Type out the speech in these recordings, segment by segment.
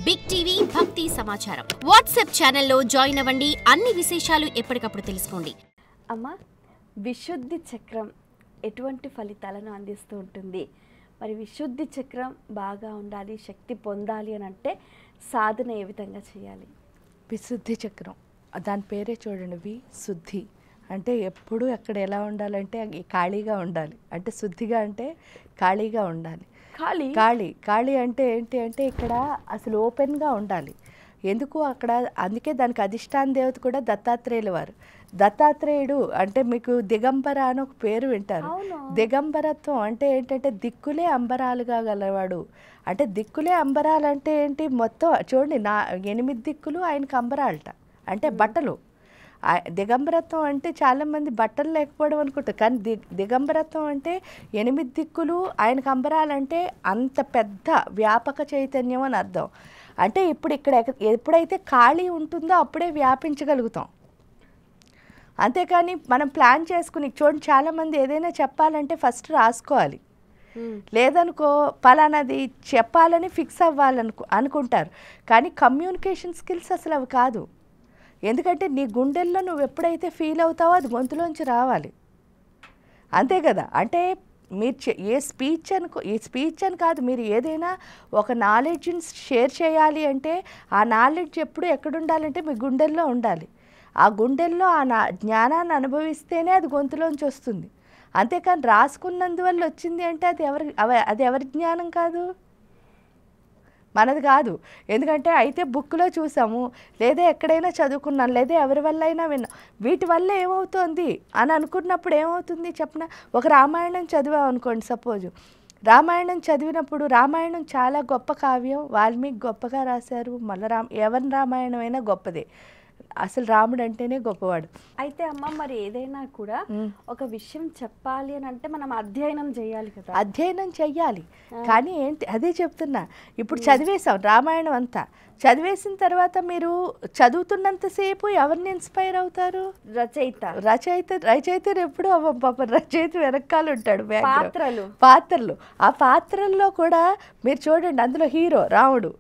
Big TV భక్తి సమాచారం WhatsApp ఛానల్లో జాయిన్ అవ్వండి. అన్ని విశేషాలు ఎప్పటికప్పుడు తెలుసుకోండి. అమ్మ, విశుద్ధి చక్రం ఎటువంటి ఫలితాలను అందిస్తూ ఉంటుంది? మరి విశుద్ధి చక్రం బాగా ఉండాలి, శక్తి పొందాలి అని అంటే సాధన ఏ విధంగా చేయాలి? విశుద్ధి చక్రం దాని పేరే చూడండి, శుద్ధి అంటే ఎప్పుడు అక్కడ ఎలా ఉండాలంటే ఖాళీగా ఉండాలి. అంటే శుద్ధిగా అంటే ఖాళీగా ఉండాలి. ఖాళీ అంటే ఏంటి అంటే ఇక్కడ అసలు ఓపెన్గా ఉండాలి. ఎందుకు అక్కడ అందుకే దానికి అధిష్టాన దేవత కూడా దత్తాత్రేయుల వారు. దత్తాత్రేయుడు అంటే మీకు దిగంబర అని ఒక పేరు వింటారు. దిగంబరత్వం అంటే ఏంటంటే దిక్కులే అంబరాలుగా గలవాడు. అంటే దిక్కులే అంబరాలు అంటే ఏంటి? మొత్తం చూడండి, 8 దిక్కులు ఆయనకు అంబరాలట, అంటే బట్టలు. దిగంబరత్వం అంటే చాలామంది బట్టలు లేకపోవడం అనుకుంటారు, కానీ దిగంబరత్వం అంటే 8 దిక్కులు ఆయనకు అంబరాలంటే అంత పెద్ద వ్యాపక చైతన్యం అని అర్థం. అంటే ఇప్పుడు ఇక్కడ ఎప్పుడైతే ఖాళీ ఉంటుందో అప్పుడే వ్యాపించగలుగుతాం. అంతేకాని మనం ప్లాన్ చేసుకుని చూడండి, చాలామంది ఏదైనా చెప్పాలంటే ఫస్ట్ రాసుకోవాలి, లేదనుకో పలానాది చెప్పాలని ఫిక్స్ అనుకుంటారు. కానీ కమ్యూనికేషన్ స్కిల్స్ అసలు అవి కాదు. ఎందుకంటే నీ గుండెల్లో నువ్వు ఎప్పుడైతే ఫీల్ అవుతావో అది గొంతులోంచి రావాలి, అంతే కదా. అంటే మీరు ఏ స్పీచ్ అని కాదు, మీరు ఏదైనా ఒక నాలెడ్జ్ని షేర్ చేయాలి అంటే ఆ నాలెడ్జ్ ఎప్పుడు ఎక్కడుండాలంటే మీ గుండెల్లో ఉండాలి. ఆ గుండెల్లో ఆ జ్ఞానాన్ని అనుభవిస్తేనే అది గొంతులోంచి వస్తుంది. అంతేకాని రాసుకున్నందువల్ల వచ్చింది అంటే అది ఎవరి జ్ఞానం కాదు, మనది కాదు. ఎందుకంటే అయితే బుక్లో చూసాము, లేదా ఎక్కడైనా చదువుకున్నాను, లేదా ఎవరి వల్ల అయినా విన్నాం, వీటి వల్ల ఏమవుతుంది అని అనుకున్నప్పుడు ఏమవుతుంది చెప్పిన? ఒక రామాయణం చదివాం అనుకోండి, సపోజు రామాయణం చదివినప్పుడు రామాయణం చాలా గొప్ప కావ్యం, వాల్మీకి గొప్పగా రాశారు. మళ్ళీ ఎవరి రామాయణం అయినా గొప్పదే, అసలు రాముడు అంటేనే గొప్పవాడు. అయితే అమ్మ, మరి ఏదైనా కూడా ఒక విషయం చెప్పాలి అని అంటే మనం అధ్యయనం చేయాలి కదా. అధ్యయనం చెయ్యాలి, కానీ ఏంటి అదే చెప్తున్నా. ఇప్పుడు చదివేశాం రామాయణం అంతా, చదివేసిన తర్వాత మీరు చదువుతున్నంతసేపు ఎవరిని ఇన్స్పైర్ అవుతారు? రచయిత ఎప్పుడు పాప రచయిత వెనకాల ఉంటాడు. పాత్రలు ఆ పాత్రల్లో కూడా మీరు చూడండి, అందులో హీరో రాముడు,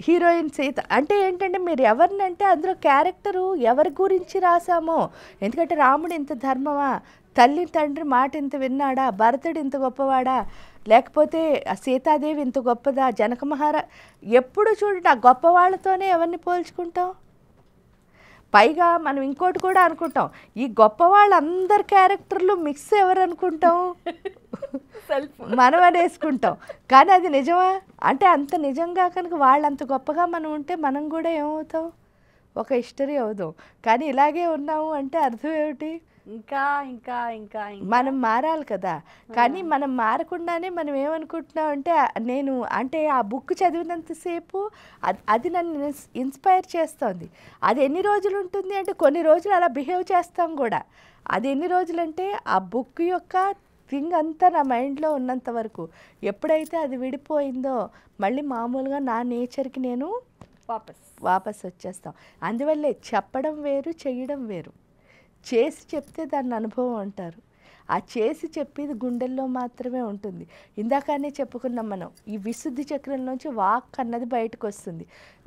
హీరోయిన్ సీత. అంటే ఏంటంటే మీరు ఎవరినంటే అందులో క్యారెక్టరు ఎవరి గురించి రాసామో. ఎందుకంటే రాముడు ఇంత ధర్మమా, తల్లి తండ్రి మాట ఇంత విన్నాడా, భరతుడు ఇంత గొప్పవాడా, లేకపోతే సీతాదేవి ఇంత గొప్పదా, జనక ఎప్పుడు చూడండి ఆ గొప్పవాళ్ళతోనే ఎవరిని పోల్చుకుంటాం. పైగా మనం ఇంకోటి కూడా అనుకుంటాం, ఈ గొప్ప వాళ్ళందరి క్యారెక్టర్లు మిక్స్ ఎవరు అనుకుంటాం? మనం అనేసుకుంటాం. కానీ అది నిజమా అంటే అంత నిజంగా కనుక వాళ్ళంత గొప్పగా మనం ఉంటే మనం కూడా ఏమవుతాం? ఒక హిస్టరీ అవుదాం. కానీ ఇలాగే ఉన్నాము అంటే అర్థం ఏమిటి? ఇంకా ఇంకా ఇంకా మనం మారాలి కదా. కానీ మనం మారకుండానే మనం ఏమనుకుంటున్నాం అంటే అంటే ఆ బుక్ చదివినంతసేపు అది నన్ను ఇన్స్పైర్ చేస్తుంది. అది ఎన్ని రోజులు ఉంటుంది అంటే కొన్ని రోజులు అలా బిహేవ్ చేస్తాం కూడా. అది ఎన్ని రోజులు అంటే ఆ బుక్ యొక్క థింగ్ అంతా నా మైండ్లో ఉన్నంత వరకు. ఎప్పుడైతే అది విడిపోయిందో మళ్ళీ మామూలుగా నా నేచర్కి నేను వాపస్ వచ్చేస్తాం. అందువల్లే చెప్పడం వేరు, చేయడం వేరు. చేసి చెప్తే దాన్ని అనుభవం అంటారు. ఆ చేసి చెప్పేది గుండెల్లో మాత్రమే ఉంటుంది. ఇందాకనే చెప్పుకున్నాం మనం, ఈ విశుద్ధి చక్రంలోంచి వాక్ అన్నది బయటకు వస్తుంది.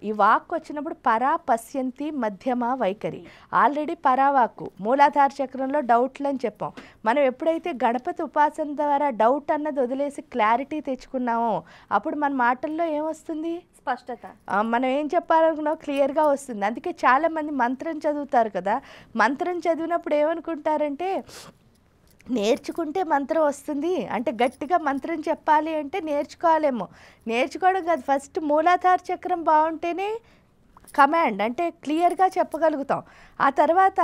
ఈ వాక్ వచ్చినప్పుడు పరా, పశ్యంతి, మధ్యమ, వైఖరి. ఆల్రెడీ పరావాక్కు మూలాధార చక్రంలో డౌట్లు అని చెప్పాం. మనం ఎప్పుడైతే గణపతి ఉపాసన ద్వారా డౌట్ అన్నది వదిలేసి క్లారిటీ తెచ్చుకున్నామో అప్పుడు మన మాటల్లో ఏమొస్తుంది? స్పష్టత. మనం ఏం చెప్పాలనుకున్నాం క్లియర్గా వస్తుంది. అందుకే చాలామంది మంత్రం చదువుతారు కదా, మంత్రం చదివినప్పుడు ఏమనుకుంటారంటే నేర్చుకుంటే మంత్రం వస్తుంది అంటే గట్టిగా మంత్రం చెప్పాలి అంటే నేర్చుకోవాలేమో. నేర్చుకోవడం కాదు, ఫస్ట్ మూలాధార చక్రం బాగుంటేనే కమాండ్ అంటే క్లియర్గా చెప్పగలుగుతాం. ఆ తర్వాత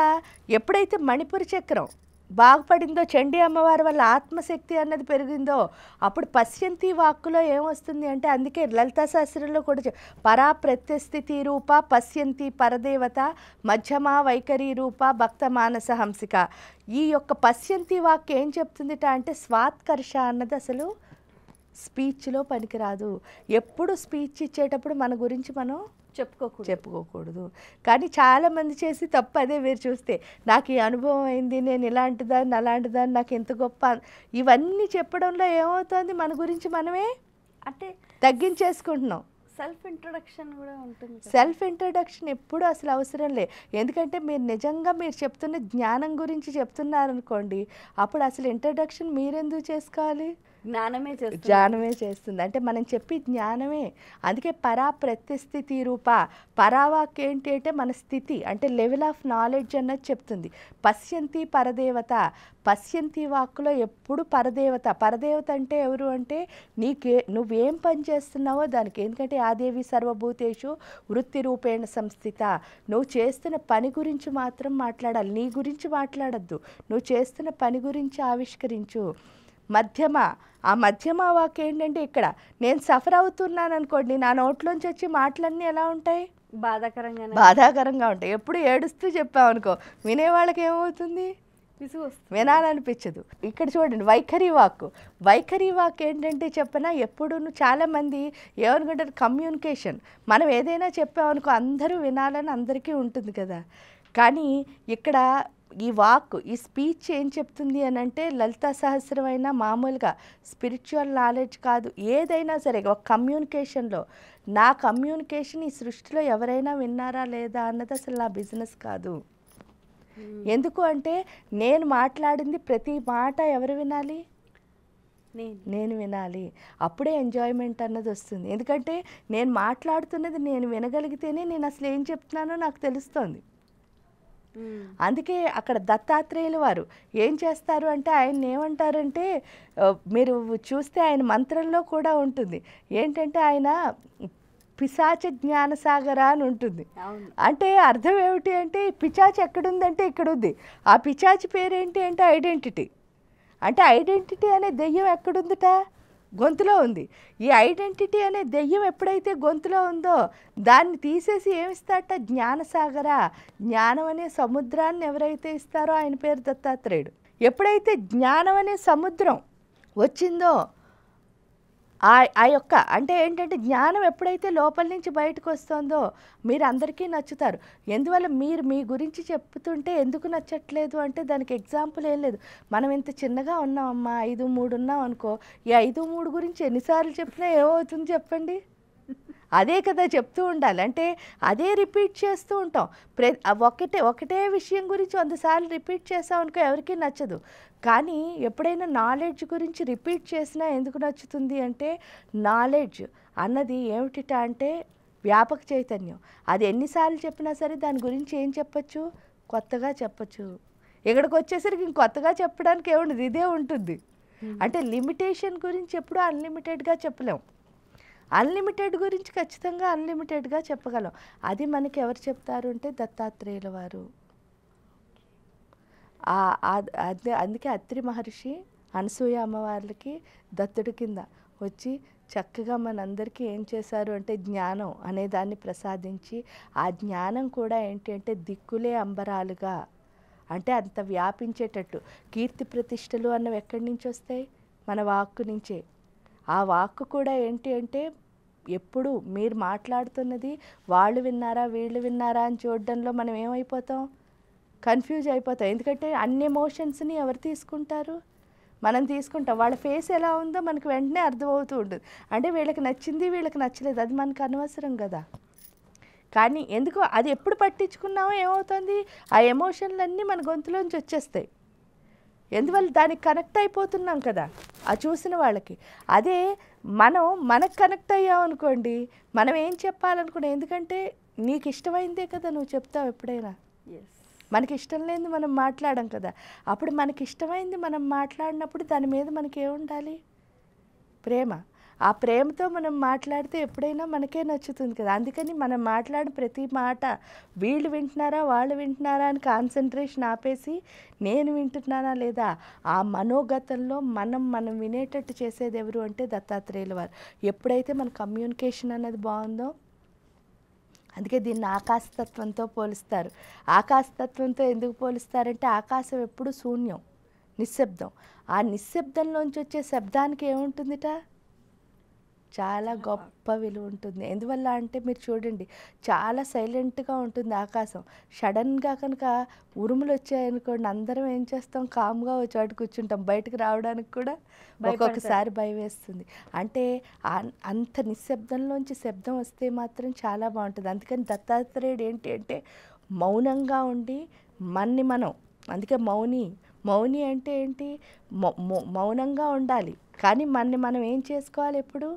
ఎప్పుడైతే మణిపుర చక్రం బాగుపడిందో, చండీ అమ్మవారి వల్ల ఆత్మశక్తి అన్నది పెరిగిందో అప్పుడు పశ్యంతి వాక్కులో ఏమొస్తుంది అంటే, అందుకే లలితా శాస్త్రంలో కూడా పరా ప్రత్యస్థితి రూప పశ్యంతి పరదేవత మధ్యమా వైఖరి రూప భక్త మానస హంసిక. ఈ యొక్క పశ్యంతి వాక్కు ఏం చెప్తుందిట అంటే స్వాత్కర్ష అన్నది అసలు స్పీచ్లో పనికిరాదు. ఎప్పుడు స్పీచ్ ఇచ్చేటప్పుడు మన గురించి మనం చెప్పుకోకూడదు. కానీ చాలామంది చేసి తప్పు అదే. మీరు చూస్తే నాకు ఈ అనుభవం అయింది, నేను ఇలాంటిదాన్ని అలాంటిదాన్ని, నాకు ఎంత గొప్ప, ఇవన్నీ చెప్పడంలో ఏమవుతుంది? మన గురించి మనమే అంటే తగ్గించేసుకుంటున్నాం. సెల్ఫ్ ఇంట్రొడక్షన్ కూడా ఉంటుంది కదా. సెల్ఫ్ ఇంట్రడక్షన్ ఎప్పుడు అసలు అవసరం లే. ఎందుకంటే మీరు నిజంగా మీరు చెప్తున్న జ్ఞానం గురించి చెప్తున్నారనుకోండి, అప్పుడు అసలు ఇంట్రడక్షన్ మీరెందుకు చేసుకోవాలి? జ్ఞానమే చేస్తుంది. అంటే మనం చెప్పి జ్ఞానమే. అందుకే పరా ప్రత్యస్థితి రూప. పరావాక్ ఏంటి అంటే మన స్థితి, అంటే లెవెల్ ఆఫ్ నాలెడ్జ్ అన్నది చెప్తుంది. పశ్యంతి పరదేవత. పశ్యంతి వాక్కులో ఎప్పుడు పరదేవత. పరదేవత అంటే ఎవరు అంటే నువ్వేం పని చేస్తున్నావో దానికి. ఎందుకంటే ఆదేవి సర్వభూతేషు వృత్తి రూపేణ సంస్థిత. నువ్వు చేస్తున్న పని గురించి మాత్రం మాట్లాడాలి, నీ గురించి మాట్లాడద్దు. నువ్వు చేస్తున్న పని గురించి ఆవిష్కరించు. మధ్యమ. ఆ మధ్యమ వాక్ ఏంటంటే ఇక్కడ నేను సఫర్ అవుతున్నాను అనుకోండి, నా నోట్లోంచి వచ్చి మాటలన్నీ ఎలా ఉంటాయి? బాధాకరంగా ఉంటాయి. ఎప్పుడు ఏడుస్తూ చెప్పావు అనుకో, వినేవాళ్ళకి ఏమవుతుంది? వినాలనిపించదు. ఇక్కడ చూడండి వైఖరి వాక్. వైఖరి వాక్ ఏంటంటే చెప్పనా, ఎప్పుడు చాలామంది ఏమనుకుంటారు, కమ్యూనికేషన్. మనం ఏదైనా చెప్పామనుకో అందరూ వినాలని అందరికీ ఉంటుంది కదా. కానీ ఇక్కడ ఈ వాక్, ఈ స్పీచ్ ఏం చెప్తుంది అని అంటే, లలితా సహస్రం అయినా మామూలుగా స్పిరిచువల్ నాలెడ్జ్ కాదు, ఏదైనా సరే ఒక కమ్యూనికేషన్లో, నా కమ్యూనికేషన్ ఈ సృష్టిలో ఎవరైనా విన్నారా లేదా అన్నది అసలు నా బిజినెస్ కాదు. ఎందుకు అంటే నేను మాట్లాడింది ప్రతి మాట ఎవరు వినాలి? నేను వినాలి. అప్పుడే ఎంజాయ్మెంట్ అన్నది వస్తుంది. ఎందుకంటే నేను మాట్లాడుతున్నది నేను వినగలిగితేనే నేను అసలు ఏం చెప్తున్నానో నాకు తెలుస్తుంది. అందుకే అక్కడ దత్తాత్రేయులు వారు ఏం చేస్తారు అంటే, ఆయన ఏమంటారంటే, మీరు చూస్తే ఆయన మంత్రంలో కూడా ఉంటుంది ఏంటంటే, ఆయన పిశాచ జ్ఞానసాగర అని ఉంటుంది. అంటే అర్థం ఏమిటి అంటే, పిశాచి ఎక్కడుందంటే ఇక్కడ ఉంది. ఆ పిశాచి పేరేంటి అంటే ఐడెంటిటీ. అంటే ఐడెంటిటీ అనే దెయ్యం ఎక్కడుందిట? గొంతులో ఉంది. ఈ ఐడెంటిటీ అనే దెయ్యం ఎప్పుడైతే గొంతులో ఉందో దాన్ని తీసేసి ఏమిస్తాట? జ్ఞానసాగర. జ్ఞానం అనే సముద్రాన్ని ఎవరైతే ఇస్తారో ఆయన పేరు దత్తాత్రేయుడు. ఎప్పుడైతే జ్ఞానం అనే సముద్రం వచ్చిందో ఆ యొక్క అంటే ఏంటంటే, జ్ఞానం ఎప్పుడైతే లోపల నుంచి బయటకు వస్తుందో మీరు అందరికీ నచ్చుతారు. ఎందువల్ల మీరు మీ గురించి చెప్తుంటే ఎందుకు నచ్చట్లేదు అంటే, దానికి ఎగ్జాంపుల్ ఏం లేదు. మనం ఇంత చిన్నగా ఉన్నామమ్మా, 5'3" ఉన్నాం అనుకో, ఈ 5'3" గురించి ఎన్నిసార్లు చెప్పినా ఏమవుతుంది చెప్పండి? అదే కదా చెప్తూ ఉండాలి. అంటే అదే రిపీట్ చేస్తూ ఉంటాం. ఒకటే విషయం గురించి 100 సార్లు రిపీట్ చేసాం అనుకో ఎవరికీ నచ్చదు. కానీ ఎప్పుడైనా నాలెడ్జ్ గురించి రిపీట్ చేసినా ఎందుకు నచ్చుతుంది అంటే, నాలెడ్జ్ అన్నది ఏమిటిట అంటే వ్యాపక చైతన్యం. అది ఎన్నిసార్లు చెప్పినా సరే దాని గురించి ఏం చెప్పచ్చు? కొత్తగా చెప్పచ్చు. ఇక్కడికి వచ్చేసరికి ఇంకొత్తగా చెప్పడానికి ఏముండదు, ఇదే ఉంటుంది. అంటే లిమిటేషన్ గురించి ఎప్పుడూ అన్లిమిటెడ్గా చెప్పలేం. అన్లిమిటెడ్ గురించి ఖచ్చితంగా అన్లిమిటెడ్గా చెప్పగలం. అది మనకి ఎవరు చెప్తారు అంటే దత్తాత్రేయుల వారు. అందుకే అత్రి మహర్షి అనసూయ అమ్మవార్లకి దత్తుడి కింద వచ్చి చక్కగా మనందరికీ ఏం చేశారు అంటే జ్ఞానం అనే దాన్ని ప్రసాదించి, ఆ జ్ఞానం కూడా ఏంటి అంటే దిక్కులే అంబరాలుగా, అంటే అంత వ్యాపించేటట్టు. కీర్తి ప్రతిష్టలు అన్నవి ఎక్కడి నుంచి వస్తాయి? మన వాక్కు నుంచే. ఆ వాక్కు కూడా ఏంటి అంటే ఎప్పుడు మీరు మాట్లాడుతున్నది వాళ్ళు విన్నారా వీళ్ళు విన్నారా అని చూడడంలో మనం ఏమైపోతాం? కన్ఫ్యూజ్ అయిపోతాం. ఎందుకంటే అన్ని ఎమోషన్స్ని ఎవరు తీసుకుంటారు? మనం తీసుకుంటాం. వాళ్ళ ఫేస్ ఎలా ఉందో మనకు వెంటనే అర్థమవుతూ ఉంటుంది. అంటే వీళ్ళకి నచ్చింది వీళ్ళకి నచ్చలేదు, అది మనకు అనవసరం కదా. కానీ ఎందుకు అది ఎప్పుడు పట్టించుకున్నామో ఏమవుతుంది? ఆ ఎమోషన్లన్నీ మన గొంతులోంచి వచ్చేస్తాయి. ఎందువల్ల దానికి కనెక్ట్ అయిపోతున్నాం కదా ఆ చూసిన వాళ్ళకి. అదే మనకు కనెక్ట్ అయ్యాం అనుకోండి, మనం ఏం చెప్పాలనుకున్నాం, ఎందుకంటే నీకు ఇష్టమైందే కదా నువ్వు చెప్తావు ఎప్పుడైనా. మనకి ఇష్టం లేనిది మనం మాట్లాడం కదా. అప్పుడు మనకి ఇష్టమైంది మనం మాట్లాడినప్పుడు దాని మీద మనకి ఏముండాలి? ప్రేమ. ఆ ప్రేమతో మనం మాట్లాడితే ఎప్పుడైనా మనకే నచ్చుతుంది కదా. అందుకని మనం మాట్లాడిన ప్రతి మాట వీళ్ళు వింటున్నారా వాళ్ళు వింటున్నారా అని కాన్సన్ట్రేషన్ ఆపేసి నేను వింటున్నానా లేదా ఆ మనోగతంలో మనం వినేటట్టు చేసేది ఎవరు అంటే దత్తాత్రేయుల వారు. ఎప్పుడైతే మన కమ్యూనికేషన్ అనేది బాగుందో, అందుకే దీన్ని ఆకాశతత్వంతో పోలుస్తారు. ఆకాశతత్వంతో ఎందుకు పోలుస్తారంటే ఆకాశం ఎప్పుడు శూన్యం, నిశ్శబ్దం. ఆ నిశ్శబ్దంలోంచి వచ్చే శబ్దానికి ఏముంటుందిట? చాలా గొప్ప విలువ ఉంటుంది. ఎందువల్ల అంటే మీరు చూడండి, చాలా సైలెంట్గా ఉంటుంది ఆకాశం. సడన్గా కనుక ఉరుములు వచ్చాయనుకోండి, అందరం ఏం చేస్తాం, కామ్గా ఒక చోట కూర్చుంటాం. బయటకు రావడానికి కూడా ఒక్కొక్కసారి భయం వేస్తుంది. అంటే అంత నిశ్శబ్దంలోంచి శబ్దం వస్తే మాత్రం చాలా బాగుంటుంది. అందుకని దత్తాత్రేయుడు ఏంటి అంటే మౌనంగా ఉండి మనం, అందుకే మౌని అంటే ఏంటి, మౌనంగా ఉండాలి. కానీ మనం ఏం చేసుకోవాలి, ఎప్పుడు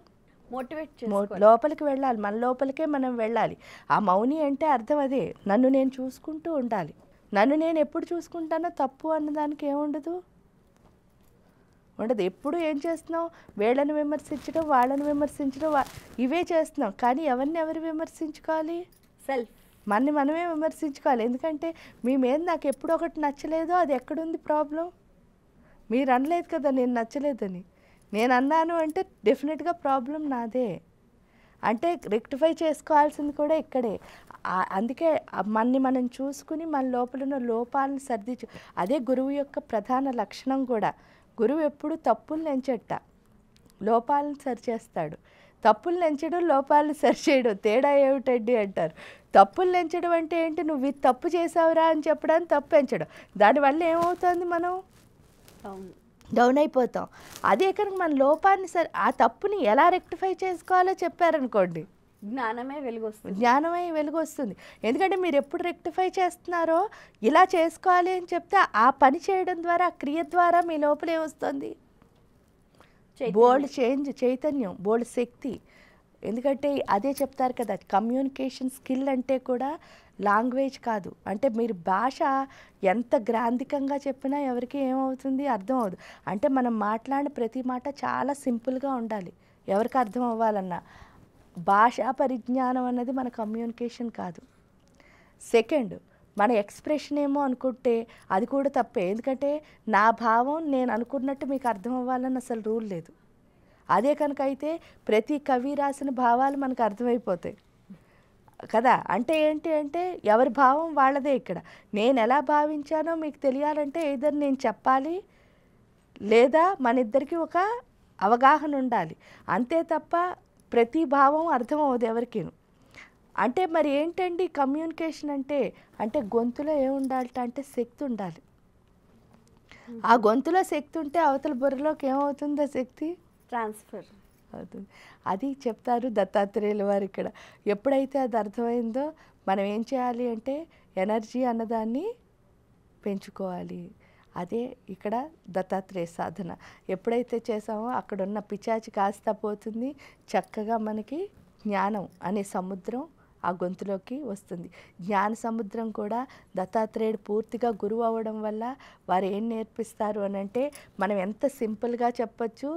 మోటివేట్ లోపలికి వెళ్ళాలి, మన లోపలికే మనం వెళ్ళాలి. ఆ మౌని అంటే అర్థం అదే, నన్ను నేను చూసుకుంటూ ఉండాలి. నన్ను నేను ఎప్పుడు చూసుకుంటానో తప్పు అన్నదానికి ఏముండదు, ఉండదు. ఎప్పుడు ఏం చేస్తున్నాం, వీళ్ళని విమర్శించడం, వాళ్ళని విమర్శించడం, ఇవే చేస్తున్నాం. కానీ ఎవరు విమర్శించుకోవాలి, సెల్ఫ్, మనమే విమర్శించుకోవాలి. ఎందుకంటే మీ మీద నాకు ఎప్పుడు ఒకటి నచ్చలేదో అది ఎక్కడుంది ప్రాబ్లం. మీరు అనలేదు కదా నేను నచ్చలేదని, నేను అన్నాను అంటే డెఫినెట్గా ప్రాబ్లం నాదే. అంటే రెక్టిఫై చేసుకోవాల్సింది కూడా ఇక్కడే. అందుకే మనం చూసుకుని మన లోపల ఉన్న లోపాలను సర్దించు. అదే గురువు యొక్క ప్రధాన లక్షణం కూడా. గురువు ఎప్పుడు తప్పులు ఎంచట, లోపాలను సరిచేస్తాడు. తప్పులు ఎంచడం, లోపాలను సరిచేయడం తేడా ఏమిటండి అంటారు. తప్పులు ఎంచడం అంటే ఏంటి, నువ్వు ఇది తప్పు చేసావురా అని చెప్పడానికి తప్పు ఎంచడం. దానివల్ల ఏమవుతుంది, మనం డౌన్ అయిపోతాం. అదే కనుక మన లోపాన్ని ఆ తప్పుని ఎలా రెక్టిఫై చేసుకోవాలో చెప్పారనుకోండి, జ్ఞానమే వెలుగు వస్తుంది. ఎందుకంటే మీరు ఎప్పుడు రెక్టిఫై చేస్తున్నారో ఇలా చేసుకోవాలి అని చెప్తే ఆ పని చేయడం ద్వారా, ఆ క్రియ ద్వారా మీ లోపల ఏమొస్తుంది, బోల్డ్ చైతన్యం, బోల్డ్ శక్తి. ఎందుకంటే అదే చెప్తారు కదా, కమ్యూనికేషన్ స్కిల్ అంటే కూడా లాంగ్వేజ్ కాదు. అంటే మీరు భాష ఎంత గ్రాంధికంగా చెప్పినా ఎవరికి ఏమవుతుంది, అర్థం అవ్వదు. అంటే మనం మాట్లాడిన ప్రతి మాట చాలా సింపుల్గా ఉండాలి ఎవరికి అర్థం అవ్వాలన్నా. భాషా పరిజ్ఞానం అన్నది మన కమ్యూనికేషన్ కాదు. సెకండ్, మన ఎక్స్ప్రెషన్ ఏమో అనుకుంటే అది కూడా తప్పే. ఎందుకంటే నా భావం నేను అనుకున్నట్టు మీకు అర్థం అవ్వాలని అసలు రూల్ లేదు. అదే కనుక అయితే ప్రతి కవి రాసిన భావాలు మనకు అర్థమైపోతాయి కదా. అంటే ఏంటి అంటే ఎవరి భావం వాళ్ళదే. ఇక్కడ నేను ఎలా భావించానో మీకు తెలియాలంటే ఏదైనా నేను చెప్పాలి, లేదా మన ఇద్దరికి ఒక అవగాహన ఉండాలి. అంతే తప్ప ప్రతి భావం అర్థం అవ్వదు ఎవరికిను. అంటే మరి ఏంటండి కమ్యూనికేషన్ అంటే గొంతులో ఏముండాలట అంటే శక్తి ఉండాలి. ఆ గొంతులో శక్తి ఉంటే అవతల బుర్రలోకి ఏమవుతుందో శక్తి ట్రాన్స్ఫర్ అవుతుంది. అది చెప్తారు దత్తాత్రేయుల వారు ఇక్కడ. ఎప్పుడైతే అది అర్థమైందో మనం ఏం చేయాలి అంటే ఎనర్జీ అన్నదాన్ని పెంచుకోవాలి. అదే ఇక్కడ దత్తాత్రేయ సాధన. ఎప్పుడైతే చేసామో అక్కడున్న పిచాచి కాస్త పోతుంది, చక్కగా మనకి జ్ఞానం అనే సముద్రం ఆ గొంతులోకి వస్తుంది. జ్ఞాన సముద్రం కూడా దత్తాత్రేయుడు పూర్తిగా గురువు అవ్వడం వల్ల వారు ఏం నేర్పిస్తారు అని అంటే మనం ఎంత సింపుల్గా చెప్పచ్చు,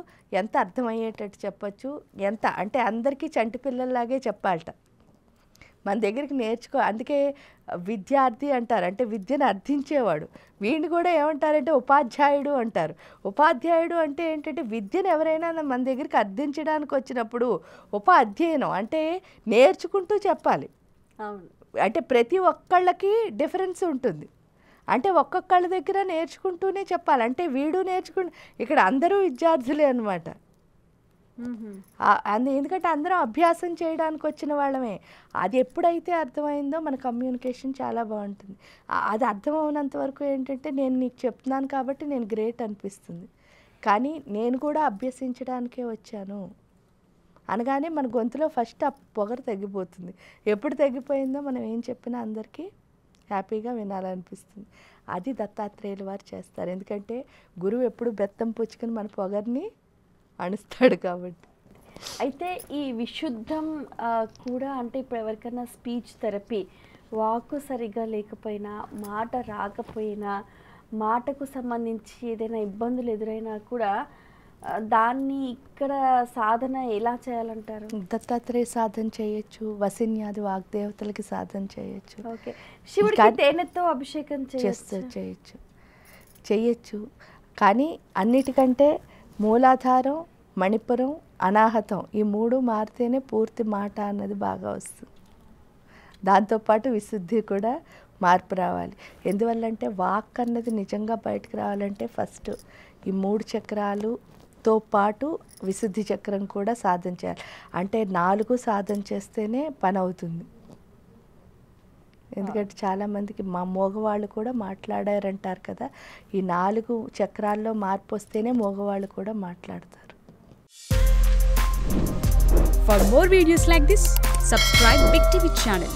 ఎంత అర్థమయ్యేటట్టు చెప్పచ్చు, ఎంత అంటే అందరికీ చంటి పిల్లల్లాగే చెప్పాలట. మన దగ్గరికి అందుకే విద్యార్థి అంటారు, అంటే విద్యను అర్థించేవాడు. వీడిని కూడా ఏమంటారంటే ఉపాధ్యాయుడు అంటారు. ఉపాధ్యాయుడు అంటే ఏంటంటే విద్యను ఎవరైనా మన దగ్గరికి అర్థించడానికి వచ్చినప్పుడు అధ్యయనం అంటే నేర్చుకుంటూ చెప్పాలి. అవును, అంటే ప్రతి ఒక్కళ్ళకి డిఫరెన్స్ ఉంటుంది. అంటే ఒక్కొక్కళ్ళ దగ్గర నేర్చుకుంటూనే చెప్పాలి. అంటే వీడు ఇక్కడ అందరూ విద్యార్థులే అన్నమాట. ఎందుకంటే అందరం అభ్యాసం చేయడానికి వచ్చిన వాళ్ళమే. అది ఎప్పుడైతే అర్థమైందో మన కమ్యూనికేషన్ చాలా బాగుంటుంది. అది అర్థం అవునంత వరకు ఏంటంటే నేను నీకు చెప్తున్నాను కాబట్టి నేను గ్రేట్ అనిపిస్తుంది, కానీ నేను కూడా అభ్యసించడానికే వచ్చాను అనగానే మన గొంతులో ఫస్ట్ ఆ పొగరు తగ్గిపోతుంది. ఎప్పుడు తగ్గిపోయిందో మనం ఏం చెప్పినా అందరికీ హ్యాపీగా వినాలనిపిస్తుంది. అది దత్తాత్రేయుల వారు చేస్తారు. ఎందుకంటే గురువు ఎప్పుడు బెత్తం పుచ్చుకొని మన పొగర్ని అణుస్తాడు కాబట్టి. అయితే ఈ విశుద్ధం కూడా అంటే ఇప్పుడు ఎవరికైనా స్పీచ్ థెరపీ, వాక్కు సరిగ్గా లేకపోయినా, మాట రాకపోయినా, మాటకు సంబంధించి ఏదైనా ఇబ్బందులు ఎదురైనా కూడా దాన్ని ఇక్కడ సాధన ఎలా చేయాలంటారు? దత్తాత్రేయ సాధన చేయొచ్చు, వసిన్యాది వాగ్దేవతలకి సాధన చేయొచ్చు. ఓకే, శివుడికి తేనెతో అభిషేకం చేయొచ్చు. కానీ అన్నిటికంటే మూలాధారం, మణిపురం, అనాహతం ఈ మూడు మారితేనే పూర్తి మాట అన్నది బాగా వస్తుంది. దాంతోపాటు విశుద్ధి కూడా మార్పు రావాలి. ఎందువల్లంటే వాక్ అన్నది నిజంగా బయటకు రావాలంటే ఫస్ట్ ఈ 3 చక్రాలు తో పాటు విశుద్ధి చక్రం కూడా సాధన చేయాలి. అంటే 4 సాధన చేస్తేనే పని అవుతుంది. ఎందుకంటే చాలామందికి మా మగవాళ్ళు కూడా మాట్లాడారంటారు కదా, ఈ 4 చక్రాల్లో మార్పు వస్తేనే మగవాళ్ళు కూడా మాట్లాడతారు. For more videos like this, subscribe Big TV channel.